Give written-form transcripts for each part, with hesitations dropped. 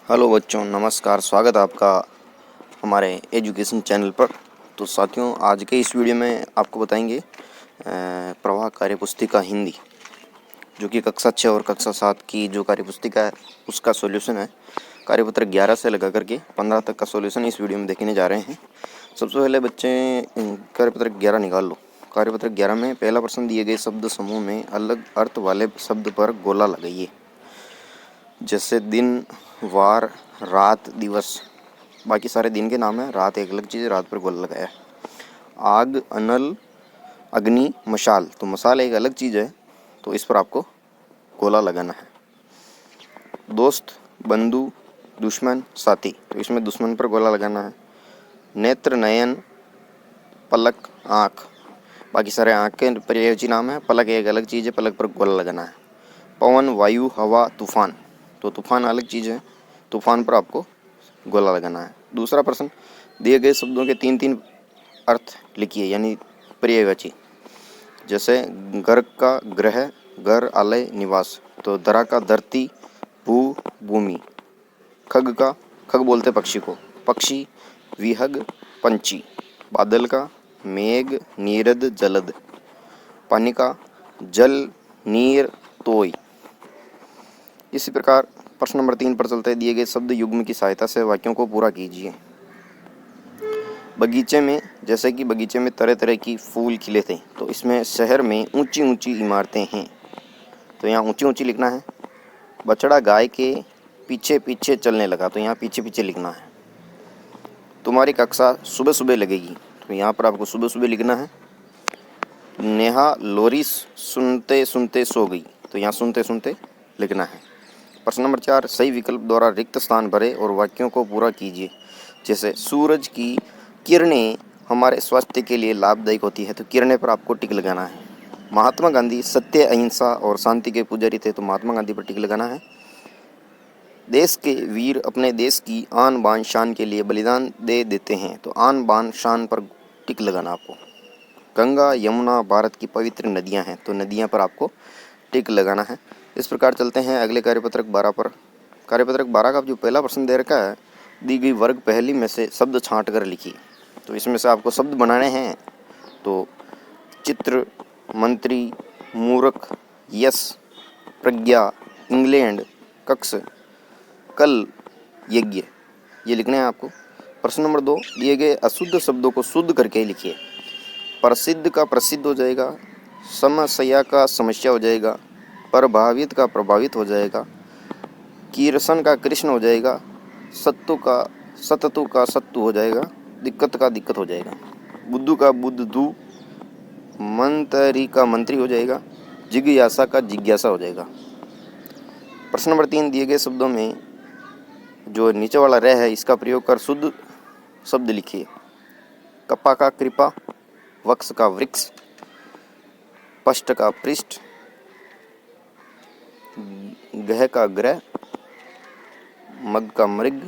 Hello बच्चों, नमस्कार। स्वागत है आपका हमारे एजुकेशन चैनल पर। तो साथियों, आज के इस वीडियो में आपको बताएंगे प्रवाह कार्यपुस्तिका हिंदी, जो कि कक्षा 6 और कक्षा 7 की जो कार्यपुस्तिका है उसका सॉल्यूशन है। कार्यपत्र 11 से लगा करके 15 तक का सॉल्यूशन इस वीडियो में देखने जा रहे हैं। सबसे पहले बच्चे कार्यपत्र 11 निकाल लो। कार्यपत्र 11 में पहला प्रश्न, दिए गए शब्द समूह में अलग अर्थ वाले शब्द पर गोला लगाइए। जैसे दिन, वार, रात, दिवस। बाकी सारे दिन के नाम है, रात एक अलग चीज़ है, रात पर गोला लगाया है। आग, अनल, अग्नि, मशाल। तो मशाल एक अलग चीज़ है, तो इस पर आपको गोला लगाना है। दोस्त, बंधु, दुश्मन, साथी। तो इसमें दुश्मन पर गोला लगाना है। नेत्र, नयन, पलक, आँख। बाकी सारे आँख के पर्यायवाची नाम है। पलक एक अलग चीज़ है, पलक पर गोला लगाना है। पवन, वायु, हवा, तूफान। तो तूफान अलग चीज़ है, तूफान पर आपको गोला लगाना है। दूसरा प्रश्न, दिए गए शब्दों के 3-3 अर्थ लिखिए, यानी पर्यायवाची। जैसे घर का ग्रह, घर, आलय, निवास। तो धरा का धरती, भू, भूमि। खग का, खग बोलते पक्षी को, पक्षी, विहग, पंछी। बादल का, मेघ, नीरद, जलद। पानी का, जल, नीर, तोय। इसी प्रकार प्रश्न नंबर 3 पर चलते हैं। दिए गए शब्द युग्म की सहायता से वाक्यों को पूरा कीजिए। बगीचे में, जैसे कि बगीचे में तरह तरह की फूल खिले थे, तो इसमें शहर में ऊंची ऊंची इमारतें हैं, तो यहाँ ऊंची ऊंची लिखना है। बछड़ा गाय के पीछे पीछे चलने लगा, तो यहाँ पीछे पीछे लिखना है। तुम्हारी कक्षा सुबह सुबह लगेगी, तो यहाँ पर आपको सुबह सुबह लिखना है। नेहा लोरी सुनते सुनते सो गई, तो यहाँ सुनते सुनते लिखना है। प्रश्न नंबर 4, सही विकल्प द्वारा रिक्त स्थान भरें और वाक्यों को पूरा कीजिए। जैसे सूरज की किरणें हमारे स्वास्थ्य के लिए लाभदायक होती है, तो किरणें पर आपको टिक लगाना है। महात्मा गांधी सत्य, अहिंसा और शांति के पुजारी थे, तो महात्मा गांधी पर टिक लगाना है। देश के वीर अपने देश की आन बान शान के लिए बलिदान दे देते हैं, तो आन बान शान पर टिक लगाना आपको। गंगा, यमुना भारत की पवित्र नदियां हैं, तो नदियां पर आपको टिक लगाना है। इस प्रकार चलते हैं अगले कार्यपत्रक 12 पर। कार्यपत्रक 12 का जो पहला प्रश्न दे रखा है, दी गई वर्ग पहली में से शब्द छांट कर लिखिए। तो इसमें से आपको शब्द बनाने हैं। तो चित्र, मंत्री, मूर्ख, यश, प्रज्ञा, इंग्लैंड, कक्ष, कल, यज्ञ, ये लिखने हैं आपको। प्रश्न नंबर 2, दिए गए अशुद्ध शब्दों को शुद्ध करके लिखिए। प्रसिद्ध का प्रसिद्ध हो जाएगा, समस्या का समस्या हो जाएगा, प्रभावित का प्रभावित हो जाएगा, कीर्षण का कृष्ण हो जाएगा, सत्तु का सत्तु हो जाएगा, दिक्कत का दिक्कत हो जाएगा, बुद्धू का बुद्धू, मंत्री का मंत्री हो जाएगा, जिज्ञासा का जिज्ञासा हो जाएगा। प्रश्न नंबर 3, दिए गए शब्दों में जो नीचे वाला रह है, इसका प्रयोग कर शुद्ध शब्द लिखिए। कपा का कृपा, वक्ष का वृक्ष, पष्ट का पृष्ठ, गह का ग्रह, मग का मृग,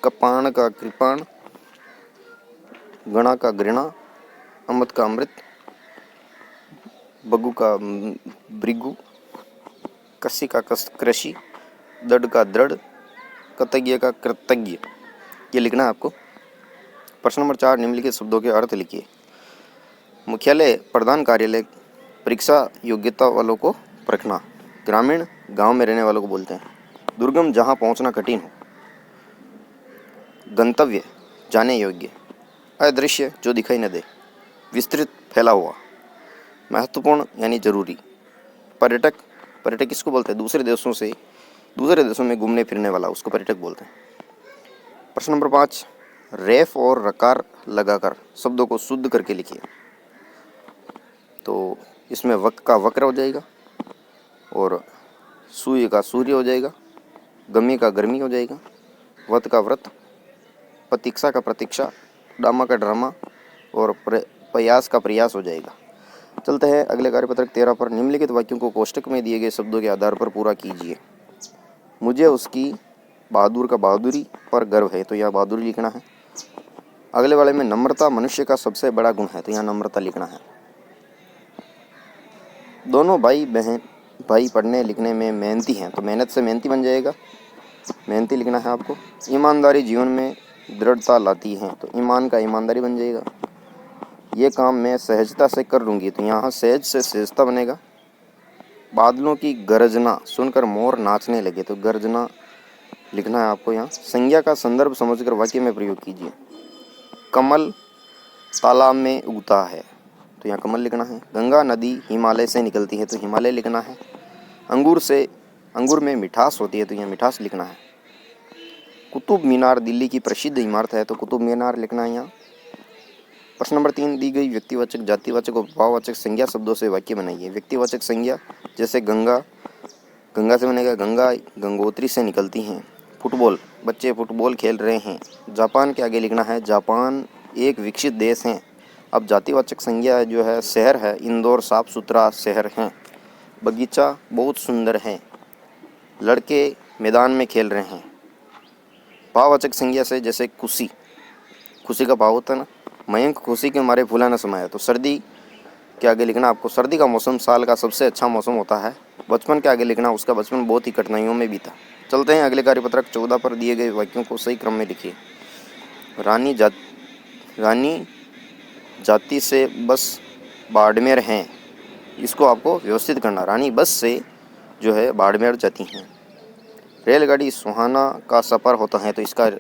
कपाण का कृपाण, गणा का गृणा, अमृत का अमृत, बगु का भृगु, कसी का कृषि, दृढ़ का दृढ़, कृतज्ञ का कृतज्ञ, ये लिखना है आपको। प्रश्न नंबर 4, निम्नलिखित शब्दों के अर्थ लिखिए। मुख्यालय, प्रधान कार्यालय, परीक्षा योग्यता वालों को परखना। ग्रामीण, गांव में रहने वालों को बोलते हैं। दुर्गम, जहां पहुंचना कठिन हो। गंतव्य, जाने योग्य। अदृश्य, जो दिखाई न दे। विस्तृत, फैला हुआ। महत्वपूर्ण यानी जरूरी। पर्यटक, पर्यटक किसको बोलते हैं? दूसरे देशों में घूमने फिरने वाला, उसको पर्यटक बोलते हैं। प्रश्न नंबर 5, रेफ और रकार लगाकर शब्दों को शुद्ध करके लिखिए। तो इसमें वक का वक्र हो जाएगा, और सूर्य का सूर्य हो जाएगा, गमी का गर्मी हो जाएगा, व्रत का व्रत, प्रतीक्षा का प्रतीक्षा, ड्रामा का ड्रामा, और प्रयास का प्रयास हो जाएगा। चलते हैं अगले कार्यपत्रक 13 पर। निम्नलिखित वाक्यों को कोष्टक में दिए गए शब्दों के आधार पर पूरा कीजिए। मुझे उसकी बहादुर का बहादुरी पर गर्व है, तो यह बहादुरी लिखना है। अगले वाले में नम्रता मनुष्य का सबसे बड़ा गुण है, तो यहाँ नम्रता लिखना है। दोनों भाई भाई पढ़ने लिखने में मेहनती हैं, तो मेहनत से मेहनती बन जाएगा, मेहनती लिखना है आपको। ईमानदारी जीवन में दृढ़ता लाती है, तो ईमान का ईमानदारी बन जाएगा। ये काम मैं सहजता से कर लूँगी, तो यहाँ सहज से सहजता बनेगा। बादलों की गर्जना सुनकर मोर नाचने लगे, तो गर्जना लिखना है आपको यहाँ। संज्ञा का संदर्भ समझकर वाक्य में प्रयोग कीजिए। कमल तालाब में उगता है, तो यहाँ कमल लिखना है। गंगा नदी हिमालय से निकलती है, तो हिमालय लिखना है। अंगूर में मिठास होती है, तो यहाँ मिठास लिखना है। कुतुब मीनार दिल्ली की प्रसिद्ध इमारत है, तो कुतुब मीनार लिखना है यहाँ। प्रश्न नंबर 3, दी गई व्यक्तिवाचक जातिवाचक और भाववाचक संज्ञा शब्दों से वाक्य बनाइए। व्यक्तिवाचक संज्ञा जैसे गंगा, गंगा से बनेगा गंगा गंगोत्री से निकलती हैं। फुटबॉल, बच्चे फुटबॉल खेल रहे हैं। जापान के आगे लिखना है जापान एक विकसित देश है। अब जातिवाचक संज्ञा जो है शहर है, इंदौर साफ सुथरा शहर है। बगीचा बहुत सुंदर है। लड़के मैदान में खेल रहे हैं। भाववाचक संज्ञा से जैसे खुशी, खुशी का भाव होता है ना, मयंक खुशी के मारे फूला न समाया, तो सर्दी के आगे लिखना आपको सर्दी का मौसम साल का सबसे अच्छा मौसम होता है। बचपन के आगे लिखना उसका बचपन बहुत ही कठिनाइयों में बीता। चलते हैं अगले कार्यपत्रक 14 पर दिए गए वाक्यों को सही क्रम में लिखिए। रानी जाति से बस बाड़मेर हैं, इसको आपको व्यवस्थित करना। रानी बस से जो है बाड़मेर जाती हैं। रेलगाड़ी सुहाना का सफ़र होता है, तो इसका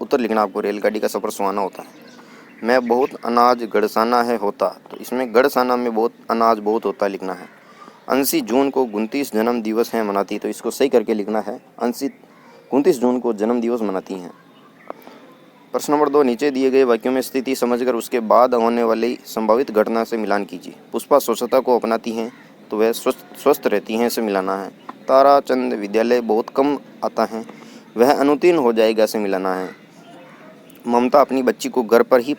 उत्तर लिखना आपको, रेलगाड़ी का सफ़र सुहाना होता है। मैं बहुत अनाज गड़साना है होता, तो इसमें गड़साना में बहुत अनाज बहुत होता लिखना है। अंशी जून को 29 जन्म दिवस है मनाती, तो इसको सही करके लिखना है। अंशी 29 जून को जन्म दिवस मनाती हैं। प्रश्न नंबर 2, नीचे दिए गए वाक्यों में स्थिति समझकर उसके बाद होने वाली संभावित घटना से मिलान कीजिए। पुष्पा स्वच्छता को अपनाती हैं, तो वह स्वस्थ रहती हैं से मिलाना है। ताराचंद विद्यालय बहुत कम आता है, वह अनुत्तीर्ण हो जाएगा से मिलाना है। ममता अपनी बच्ची को घर पर भी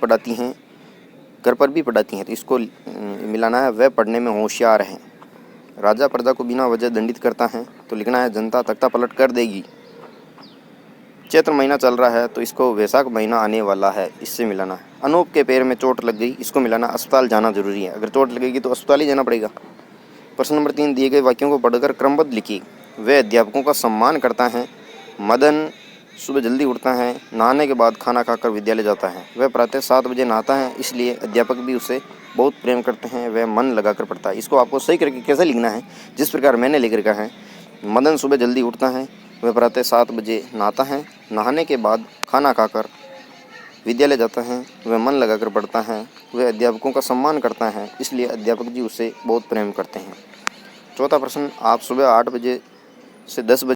पढ़ाती हैं, तो इसको मिलाना है, वह पढ़ने में होशियार हैं। राजा प्रजा को बिना वजह दंडित करता है, तो लिखना है जनता तख्ता पलट कर देगी। चैत्र महीना चल रहा है, तो इसको वैशाख महीना आने वाला है, इससे मिलाना है। अनूप के पैर में चोट लग गई, इसको मिलाना अस्पताल जाना जरूरी है, अगर चोट लगेगी तो अस्पताल ही जाना पड़ेगा। प्रश्न नंबर 3, दिए गए वाक्यों को पढ़कर क्रमबद्ध लिखिए। वह अध्यापकों का सम्मान करता है। मदन सुबह जल्दी उठता है, नहाने के बाद खाना खाकर विद्यालय जाता है। वह प्रातः 7 बजे नहाता है, इसलिए अध्यापक भी उसे बहुत प्रेम करते हैं। वह मन लगाकर पढ़ता है, इसको आपको सही करके कैसे लिखना है, जिस प्रकार मैंने लिख रखा है। मदन सुबह जल्दी उठता है, वह प्रातः 7 बजे नहाता है, नहाने के बाद खाना खाकर विद्यालय जाता है। वह मन लगाकर पढ़ता है। वह अध्यापकों का सम्मान करता है, इसलिए अध्यापक जी उसे बहुत प्रेम करते हैं। चौथा प्रश्न, आप सुबह 8 बजे से 10 बजे